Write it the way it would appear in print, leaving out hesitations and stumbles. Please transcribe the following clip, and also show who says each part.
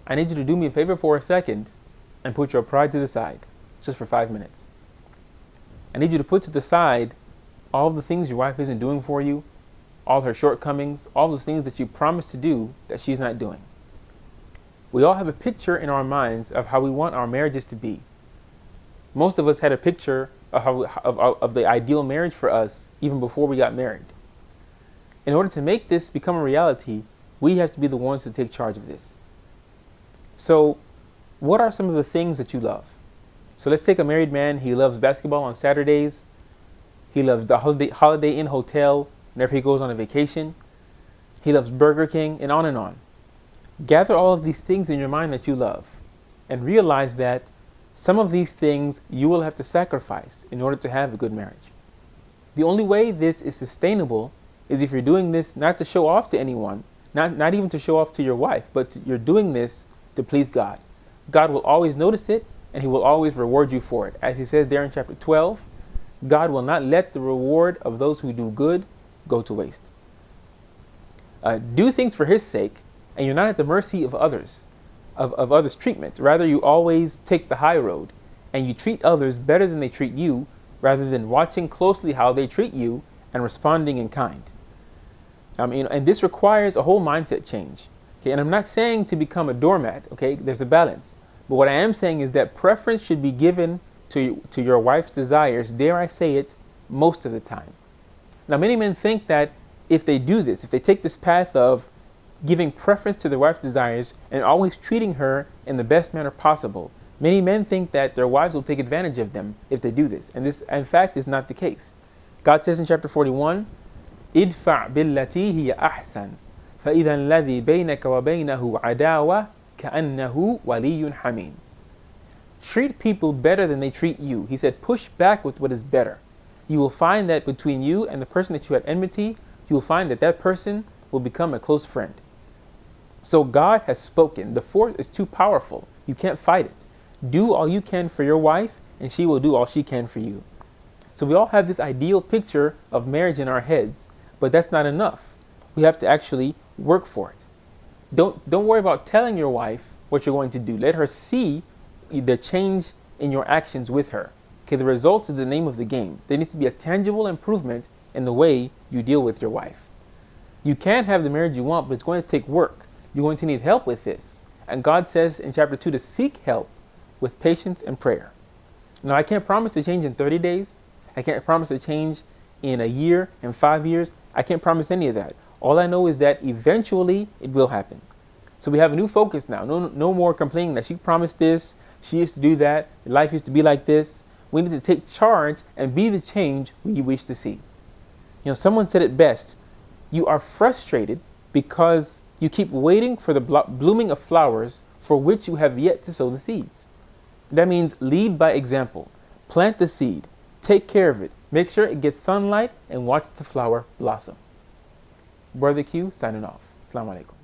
Speaker 1: I need you to do me a favor for a second and put your pride to the side, just for 5 minutes. I need you to put to the side all the things your wife isn't doing for you, all her shortcomings, all those things that you promised to do that she's not doing. We all have a picture in our minds of how we want our marriages to be. Most of us had a picture of the ideal marriage for us even before we got married. In order to make this become a reality, we have to be the ones to take charge of this. So, what are some of the things that you love? So let's take a married man. He loves basketball on Saturdays. He loves the Holiday Inn Hotel whenever he goes on a vacation. He loves Burger King, and on and on. Gather all of these things in your mind that you love and realize that some of these things you will have to sacrifice in order to have a good marriage. The only way this is sustainable is if you're doing this not to show off to anyone, not even to show off to your wife, but you're doing this to please God. God will always notice it, and He will always reward you for it. As He says there in chapter 12, God will not let the reward of those who do good go to waste. Do things for His sake, and you're not at the mercy of others, of others' treatment. Rather, you always take the high road, and you treat others better than they treat you, rather than watching closely how they treat you and responding in kind. And this requires a whole mindset change. Okay, and I'm not saying to become a doormat. Okay, there's a balance. But what I am saying is that preference should be given to your wife's desires, dare I say it, most of the time. Now, many men think that if they do this, if they take this path of giving preference to their wife's desires and always treating her in the best manner possible, many men think that their wives will take advantage of them if they do this. And this, in fact, is not the case. God says in chapter 41, idfa' billati hiya ahsan, فَإِذَا الَّذِي بَيْنَكَ وَبَيْنَهُ عَدَاوَةٌ كَأَنَّهُ وَلِيٌّ حَمِيمٌ. Treat people better than they treat you. He said, push back with what is better. You will find that between you and the person that you had enmity, you will find that that person will become a close friend. So God has spoken. The force is too powerful. You can't fight it. Do all you can for your wife, and she will do all she can for you. So we all have this ideal picture of marriage in our heads, but that's not enough. We have to actually work for it. Don't worry about telling your wife what you're going to do. Let her see the change in your actions with her. Okay, the results is the name of the game. There needs to be a tangible improvement in the way you deal with your wife. You can have the marriage you want, but it's going to take work. You're going to need help with this. And God says in chapter 2 to seek help with patience and prayer. Now, I can't promise to change in 30 days. I can't promise to change in a year, in 5 years. I can't promise any of that. All I know is that eventually it will happen. So we have a new focus now. No more complaining that she promised this, she used to do that, life used to be like this. We need to take charge and be the change we wish to see. Someone said it best. You are frustrated because you keep waiting for the blooming of flowers for which you have yet to sow the seeds. That means lead by example. Plant the seed. Take care of it. Make sure it gets sunlight and watch the flower blossom. Brother Q signing off. Assalamu alaikum.